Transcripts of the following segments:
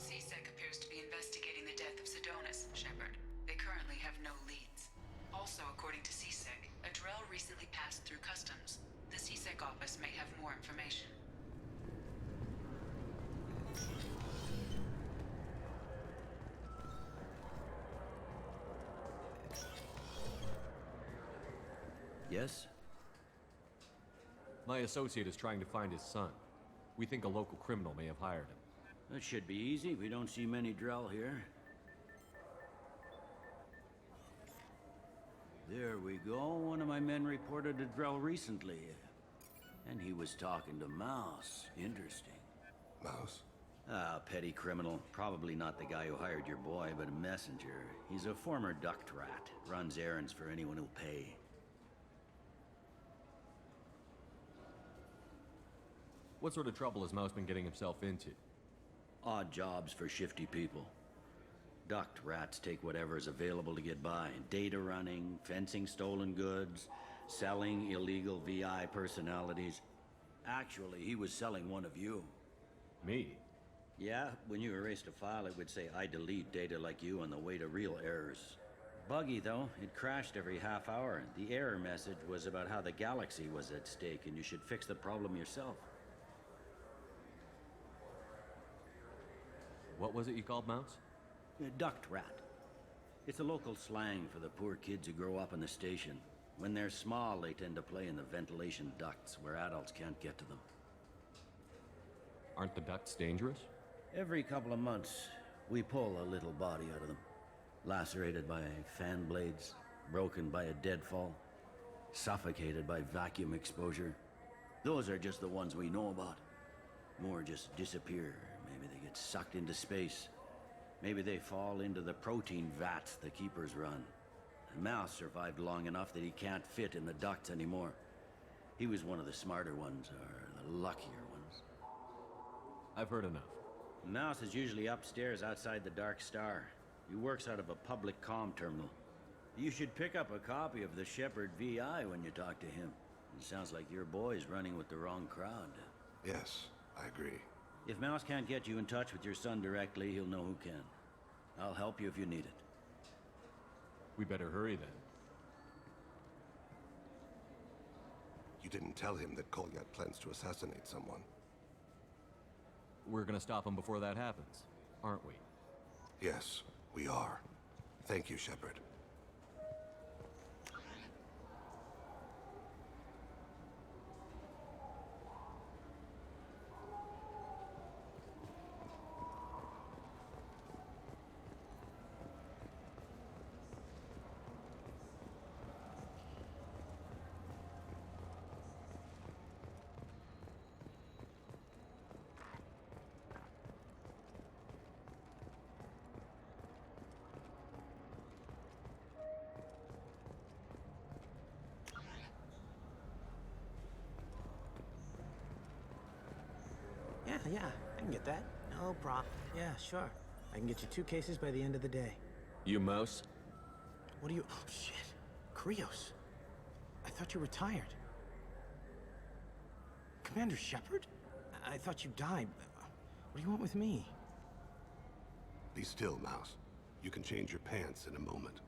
CSEC appears to be investigating the death of Sidonis, Shepard. They currently have no leads. Also, according to CSEC, a Drell recently passed through customs. The CSEC office may have more information. Yes? My associate is trying to find his son. We think a local criminal may have hired him. That should be easy. We don't see many Drell here. There we go. One of my men reported a Drell recently. And he was talking to Mouse. Interesting. Mouse? Ah, petty criminal. Probably not the guy who hired your boy, but a messenger. He's a former duct rat. Runs errands for anyone who'll pay. What sort of trouble has Mouse been getting himself into? Odd jobs for shifty people. Duct rats take whatever is available to get by. Data running, fencing stolen goods, selling illegal VI personalities. Actually, he was selling one of you. Me? Yeah, when you erased a file, it would say, I delete data like you on the way to real errors. Buggy, though. It crashed every half hour. The error message was about how the galaxy was at stake, and you should fix the problem yourself. What was it you called Mouse? Duct rat. It's a local slang for the poor kids who grow up in the station. When they're small, they tend to play in the ventilation ducts where adults can't get to them. Aren't the ducts dangerous? Every couple of months, we pull a little body out of them. Lacerated by fan blades, broken by a deadfall, suffocated by vacuum exposure. Those are just the ones we know about. More just disappear. Maybe they get sucked into space. Maybe they fall into the protein vats the keepers run. And Mouse survived long enough that he can't fit in the ducts anymore. He was one of the smarter ones, or the luckier ones. I've heard enough. Mouse is usually upstairs outside the Dark Star. He works out of a public comm terminal. You should pick up a copy of the Shepard VI when you talk to him. It sounds like your boy's running with the wrong crowd. Yes, I agree. If Mouse can't get you in touch with your son directly, he'll know who can. I'll help you if you need it. We better hurry then. You didn't tell him that Kolyat plans to assassinate someone. We're gonna stop him before that happens, aren't we? Yes, we are. Thank you, Shepard. Yeah, I can get that. No problem. Yeah, sure. I can get you 2 cases by the end of the day. You Mouse? What are you... Oh, shit. Krios. I thought you were retired. Commander Shepard? I thought you died. What do you want with me? Be still, Mouse. You can change your pants in a moment.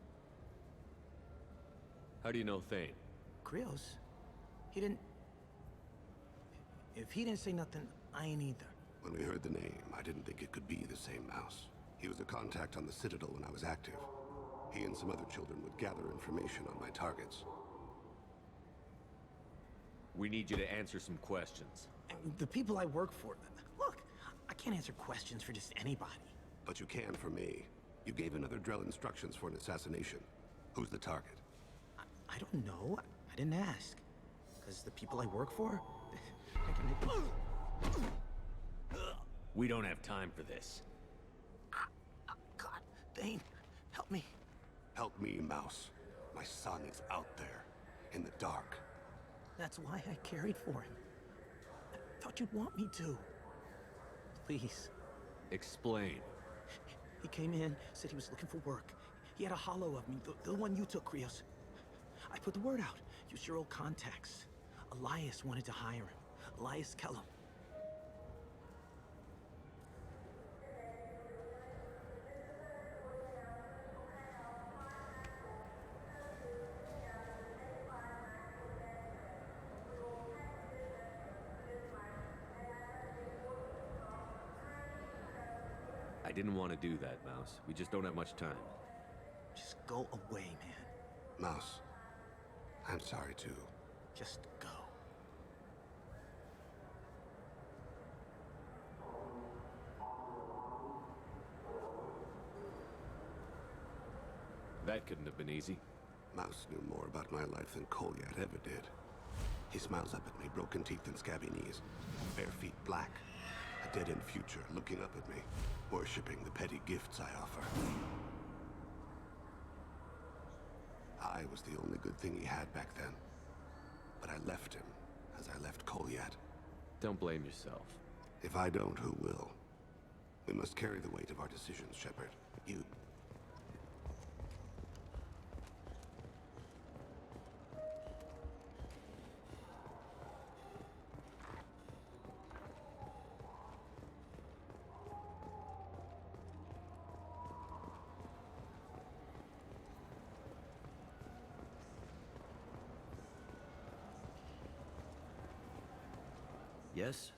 How do you know Thane? Krios? He didn't... If he didn't say nothing, I ain't either. When we heard the name, I didn't think it could be the same Mouse. He was a contact on the Citadel when I was active. He and some other children would gather information on my targets. We need you to answer some questions. And the people I work for... Look, I can't answer questions for just anybody. But you can for me. You gave another Drell instructions for an assassination. Who's the target? I don't know. I didn't ask. Because the people I work for... I can make... We don't have time for this. God, Thane, help me. Help me, Mouse. My son is out there, in the dark. That's why I carried for him. I thought you'd want me to. Please. Explain. He came in, said he was looking for work. He had a hollow of me, the one you took, Krios. I put the word out. Use your old contacts. Elias wanted to hire him. Elias Kellum. I didn't want to do that, Mouse. We just don't have much time. Just go away, man. Mouse, I'm sorry too. Just go. That couldn't have been easy. Mouse knew more about my life than Kolyat ever did. He smiles up at me, broken teeth and scabby knees, bare feet black, a dead-end future looking up at me, worshipping the petty gifts I offer. I was the only good thing he had back then, but I left him as I left Kolyat. Don't blame yourself. If I don't, who will? We must carry the weight of our decisions, Shepard. You... Yes?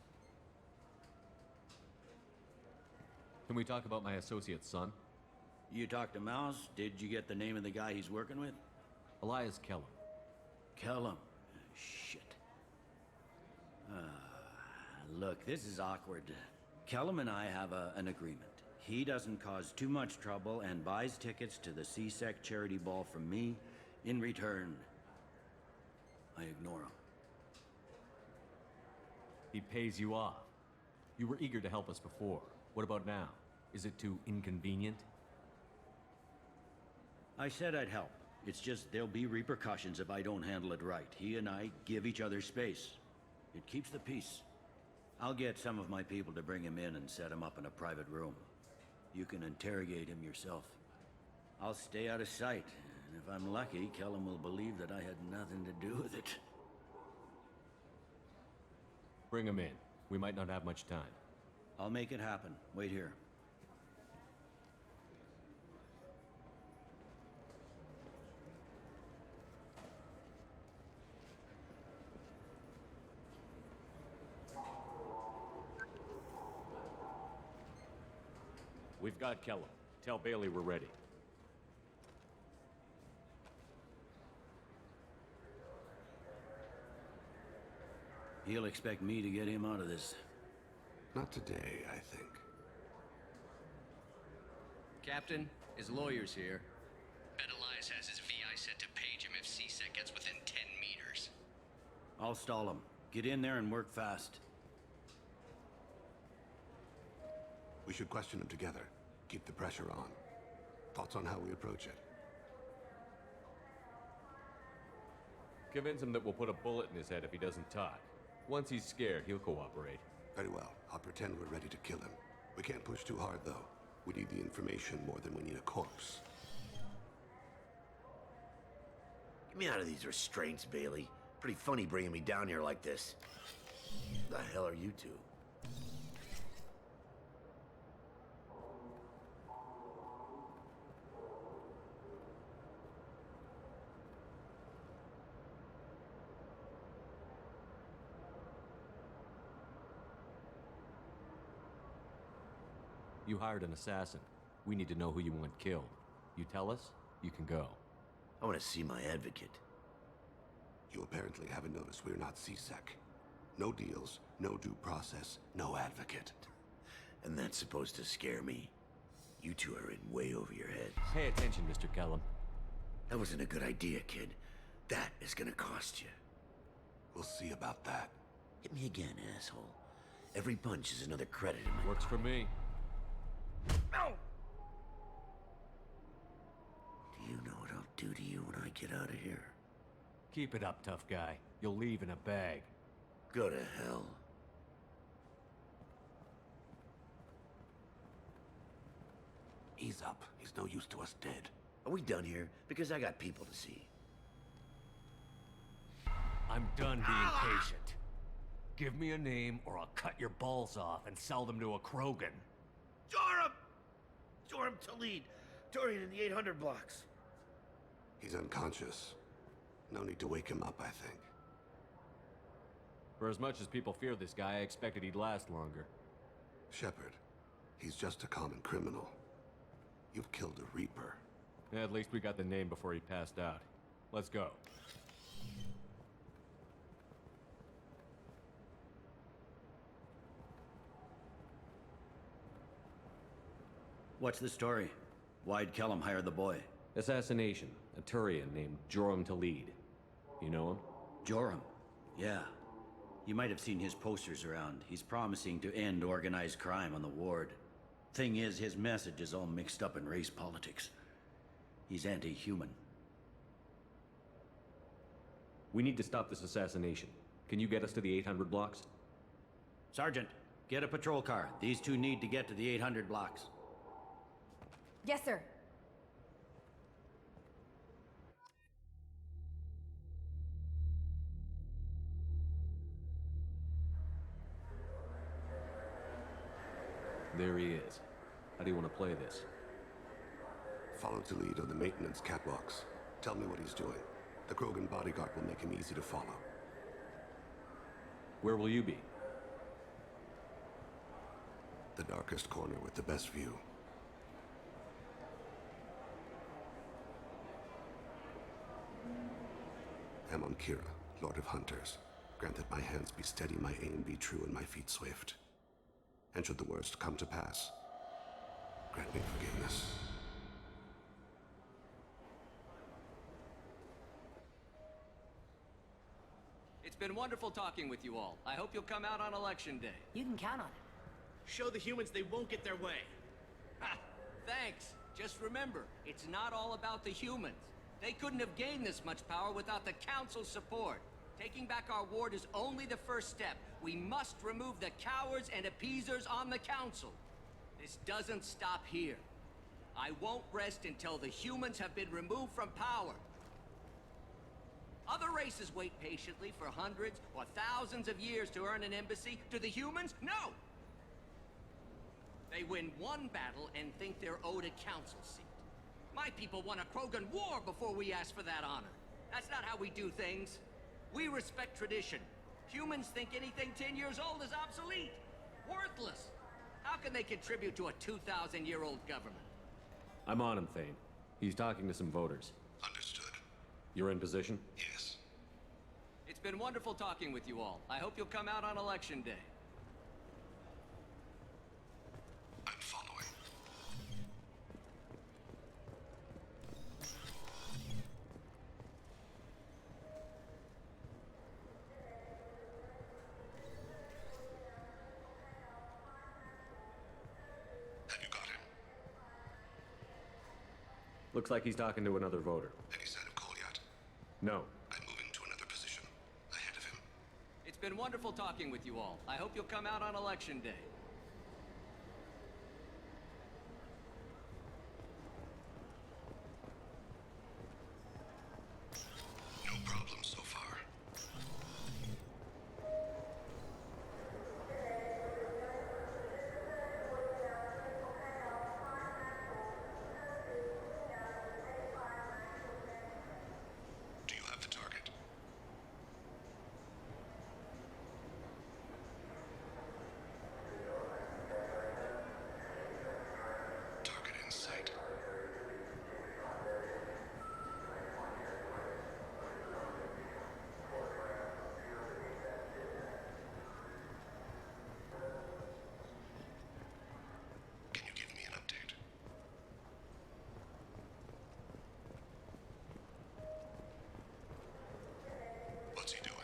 Can we talk about my associate's son? You talked to Mouse? Did you get the name of the guy he's working with? Elias Kellum. Kellum. Shit. Look, this is awkward. Kellum and I have an agreement. He doesn't cause too much trouble and buys tickets to the CSEC charity ball from me. In return, I ignore him. He pays you off. You were eager to help us before. What about now? Is it too inconvenient? I said I'd help. It's just there'll be repercussions if I don't handle it right. He and I give each other space. It keeps the peace. I'll get some of my people to bring him in and set him up in a private room. You can interrogate him yourself. I'll stay out of sight, and if I'm lucky, Kellum will believe that I had nothing to do with it. Bring him in. We might not have much time. I'll make it happen. Wait here. We've got Kellum. Tell Bailey we're ready. He'll expect me to get him out of this. Not today, I think. Captain, his lawyer's here. Bet Elias has his VI set to page him if CSEC gets within 10 meters. I'll stall him. Get in there and work fast. We should question him together. Keep the pressure on. Thoughts on how we approach it? Convince him that we'll put a bullet in his head if he doesn't talk. Once he's scared, he'll cooperate. Very well. I'll pretend we're ready to kill him. We can't push too hard, though. We need the information more than we need a corpse. Get me out of these restraints, Bailey. Pretty funny bringing me down here like this. The hell are you two? You hired an assassin. We need to know who you want killed. You tell us, you can go. I want to see my advocate. You apparently haven't noticed we're not CSEC. No deals, no due process, no advocate. And that's supposed to scare me. You two are in way over your head. Pay attention, Mr. Kellum. That wasn't a good idea, kid. That is gonna cost you. We'll see about that. Hit me again, asshole. Every punch is another credit in my... Works for me. No! Do you know what I'll do to you when I get out of here? Keep it up, tough guy. You'll leave in a bag. Go to hell. Ease up. He's no use to us dead. Are we done here? Because I got people to see. I'm done being patient. Give me a name or I'll cut your balls off and sell them to a Krogan. Joram! Joram Talid. Dorian in the 800 blocks. He's unconscious. No need to wake him up, I think. For as much as people fear this guy, I expected he'd last longer. Shepard. He's just a common criminal. You've killed a Reaper. At least we got the name before he passed out. Let's go. What's the story? Why'd Kellum hire the boy? Assassination. A Turian named Joram Talid. You know him? Joram? Yeah. You might have seen his posters around. He's promising to end organized crime on the ward. Thing is, his message is all mixed up in race politics. He's anti-human. We need to stop this assassination. Can you get us to the 800 blocks? Sergeant, get a patrol car. These two need to get to the 800 blocks. Yes, sir. There he is. How do you want to play this? Follow to lead on the maintenance catwalks. Tell me what he's doing. The Krogan bodyguard will make him easy to follow. Where will you be? The darkest corner with the best view. Amon Kira, Lord of Hunters. Grant that my hands be steady, my aim be true, and my feet swift. And should the worst come to pass, grant me forgiveness. It's been wonderful talking with you all. I hope you'll come out on Election Day. You can count on it. Show the humans they won't get their way. Ha! Thanks. Just remember, it's not all about the humans. They couldn't have gained this much power without the Council's support. Taking back our ward is only the first step. We must remove the cowards and appeasers on the Council. This doesn't stop here. I won't rest until the humans have been removed from power. Other races wait patiently for hundreds or thousands of years to earn an embassy. Do the humans? No! They win one battle and think they're owed a council seat. My people won a Krogan war before we asked for that honor. That's not how we do things. We respect tradition. Humans think anything 10 years old is obsolete. Worthless. How can they contribute to a 2,000-year-old government? I'm on him, Thane. He's talking to some voters. Understood. You're in position? Yes. It's been wonderful talking with you all. I hope you'll come out on Election Day. I'm following. Have you got him? Looks like he's talking to another voter. Any sign of Kolyat? No. I'm moving to another position. Ahead of him. It's been been wonderful talking with you all. I hope you'll come out on Election Day. No problem so far. Do you have the target? Target in sight. Can you give me an update? What's he doing?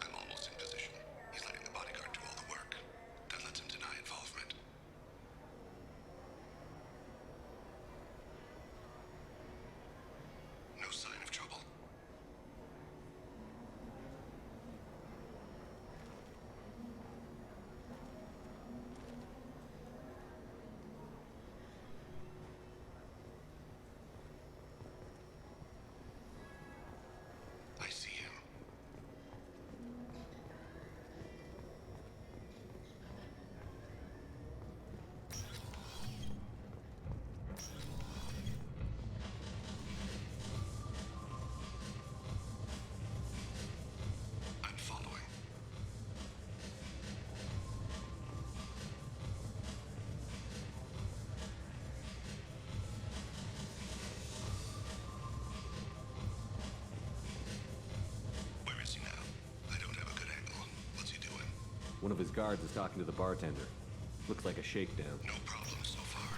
I'm almost in position. He's letting the bodyguard do all the work. That lets him deny involvement. No sign of trouble. I see him. I'm following. Where is he now? I don't have a good angle. What's he doing? One of his guards is talking to the bartender. Looks like a shakedown. No problem so far.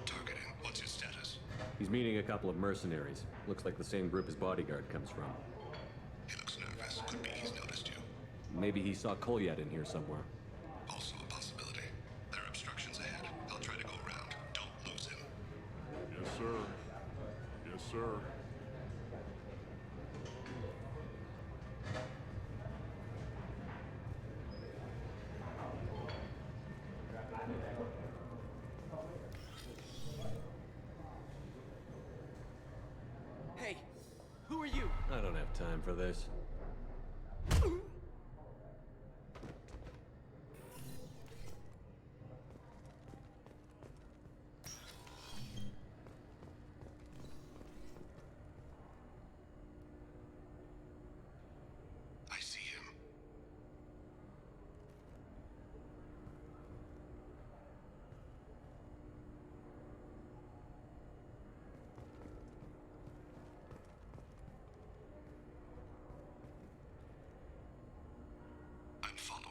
Targeting. What's his status? He's meeting a couple of mercenaries. Looks like the same group his bodyguard comes from. He looks nervous. Could be he's noticed you. Maybe he saw Kolyat in here somewhere. Also a possibility. There are obstructions ahead. I'll try to go around. Don't lose him. Yes, sir. Yes, sir. Hey, who are you? I don't have time for this. I see him. I'm following.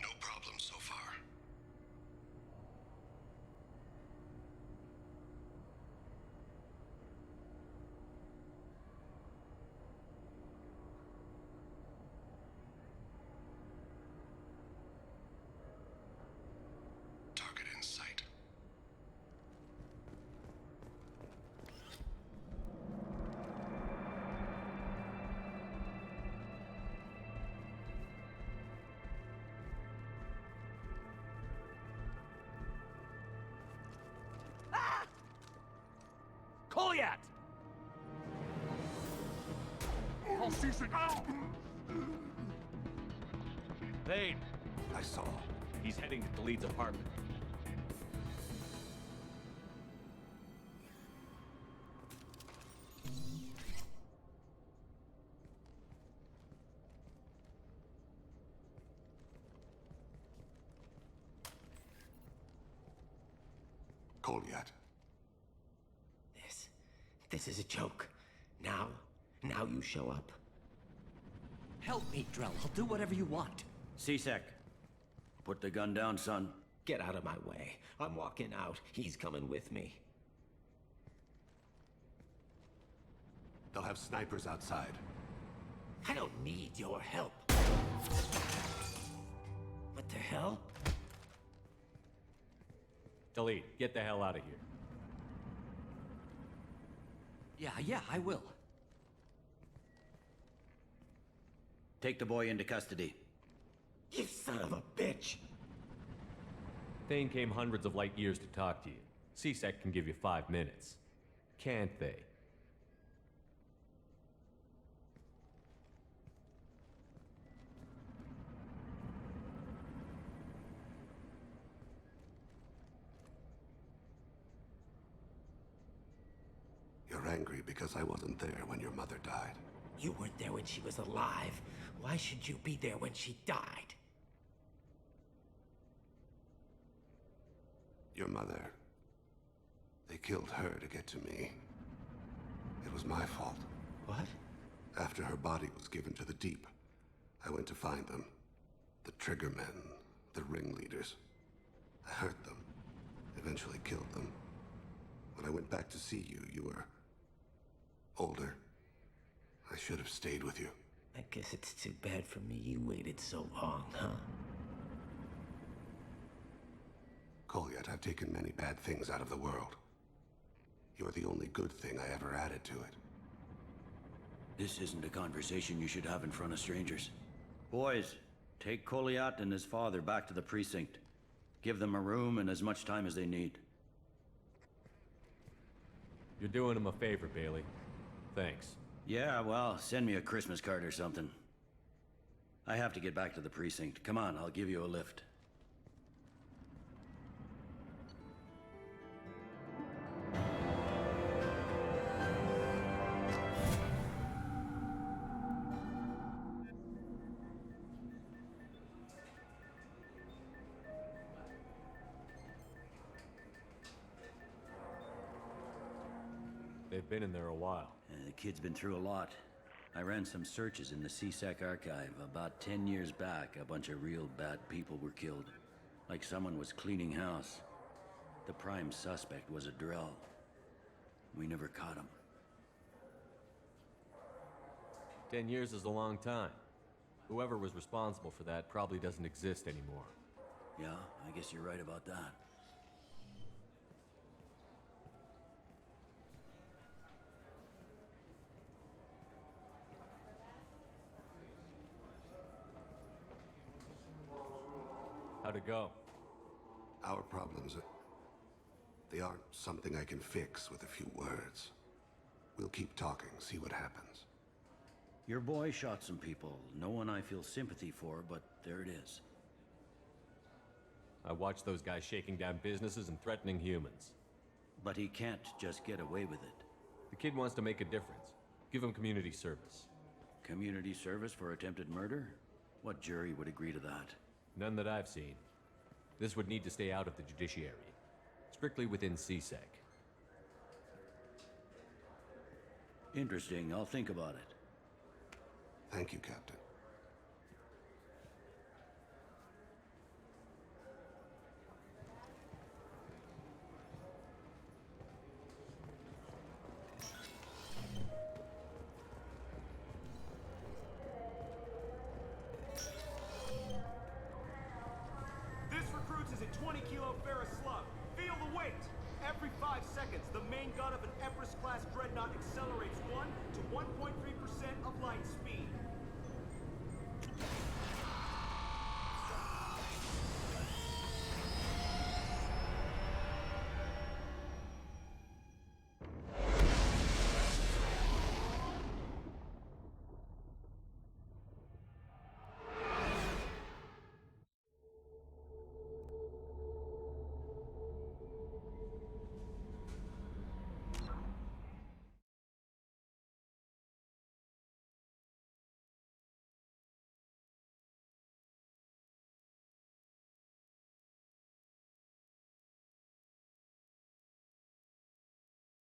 No problem so far. Target in sight. Kolyat! I'll cease it. Thane! I saw. He's heading to Khalid's apartment. Kolyat. This is a joke. Now you show up. Help me, Drell. I'll do whatever you want. C-Sec, put the gun down, son. Get out of my way. I'm walking out. He's coming with me. They'll have snipers outside. I don't need your help. What the hell? Talib, get the hell out of here. Yeah, I will. Take the boy into custody. You son of a bitch! Thane came hundreds of light years to talk to you. C-Sec can give you 5 minutes. Can't they? You're angry because I wasn't there when your mother died. You weren't there when she was alive. Why should you be there when she died? Your mother. They killed her to get to me. It was my fault. What? After her body was given to the Deep, I went to find them. The Triggermen, the ringleaders. I hurt them. Eventually killed them. When I went back to see you, you were older. I should have stayed with you. I guess it's too bad for me you waited so long, huh? Kolyat, I've taken many bad things out of the world. You're the only good thing I ever added to it. This isn't a conversation you should have in front of strangers. Boys, take Kolyat and his father back to the precinct. Give them a room and as much time as they need. You're doing him a favor, Bailey. Thanks. Yeah, well, send me a Christmas card or something. I have to get back to the precinct. Come on, I'll give you a lift. They've been in there a while. The kid's been through a lot. I ran some searches in the C-Sec archive. About 10 years back, a bunch of real bad people were killed. Like someone was cleaning house. The prime suspect was a Drell. We never caught him. 10 years is a long time. Whoever was responsible for that probably doesn't exist anymore. Yeah, I guess you're right about that. How'd it go? Our problems, they aren't something I can fix with a few words. We'll keep talking, see what happens. Your boy shot some people. No one I feel sympathy for, but there it is. I watched those guys shaking down businesses and threatening humans. But he can't just get away with it. The kid wants to make a difference. Give him community service. Community service for attempted murder? What jury would agree to that? None that I've seen. This would need to stay out of the judiciary. Strictly within C-Sec. Interesting. I'll think about it. Thank you, Captain. This recruits is a 20-kilo ferrous slug. Feel the weight! Every 5 seconds, the main gun of an Empress-class dreadnought accelerates